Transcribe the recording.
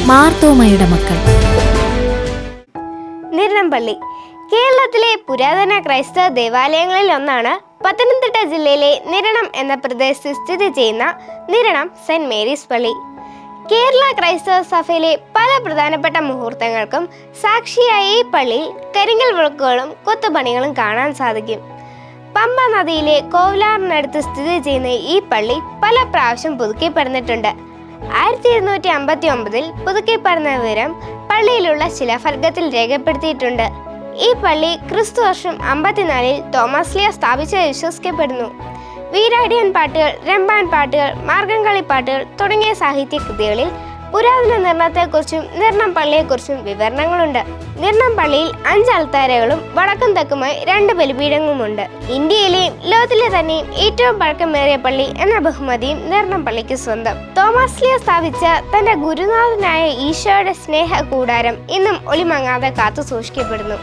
മാർത്തോമയുടെ മക്കൾ. നിരണംപള്ളി കേരളത്തിലെ പുരാതന ക്രൈസ്തവ ദേവാലയങ്ങളിൽ ഒന്നാണ്. പത്തനംതിട്ട ജില്ലയിലെ നിരണം എന്ന പ്രദേശത്ത് സ്ഥിതി ചെയ്യുന്ന നിരണം സെന്റ് മേരീസ് പള്ളി. കേരള ക്രൈസ്തവ സഭയിലെ പല പ്രധാനപ്പെട്ട മുഹൂർത്തങ്ങൾക്കും സാക്ഷിയായ ഈ പള്ളിയിൽ കരിങ്കൽ വിളക്കുകളും കൊത്തുപണികളും കാണാൻ സാധിക്കും. പമ്പ നദിയിലെ കോവലാറിനടുത്ത് സ്ഥിതി ചെയ്യുന്ന ഈ പള്ളി പല പ്രാവശ്യം പുതുക്കിപ്പണിതിട്ടുണ്ട്. 1259 പുതുക്കിപ്പണിത വിവരം പള്ളിയിലുള്ള ശിലാഫലകത്തിൽ രേഖപ്പെടുത്തിയിട്ടുണ്ട്. ഈ പള്ളി ക്രിസ്തു വർഷം 54 തോമസ് സ്ഥാപിച്ചത് വിശ്വസിക്കപ്പെടുന്നു. വീരാടിയൻ പാട്ടുകൾ, രമ്പാൻ പാട്ടുകൾ, മാർഗംകളി പാട്ടുകൾ തുടങ്ങിയ സാഹിത്യ കൃതികളിൽ പുരാതന നിർണത്തെക്കുറിച്ചും നിരണം പള്ളിയെക്കുറിച്ചും വിവരണങ്ങളുണ്ട്. നിരണം പള്ളിയിൽ 5 അൾത്താരകളും വടക്കും തെക്കുമായി 2 ബലിപീഠങ്ങളുമുണ്ട്. ഇന്ത്യയിലെയും ലോകത്തിലെ തന്നെയും ഏറ്റവും പഴക്കമേറിയ പള്ളി എന്ന ബഹുമതിയും നിരണം പള്ളിക്ക് സ്വന്തം. തോമസ് ലീ സ്ഥാപിച്ച തന്റെ ഗുരുനാഥനായ ഈശോയുടെ സ്നേഹ കൂടാരം ഇന്നും ഒളിമങ്ങാതെ കാത്തു സൂക്ഷിക്കപ്പെടുന്നു.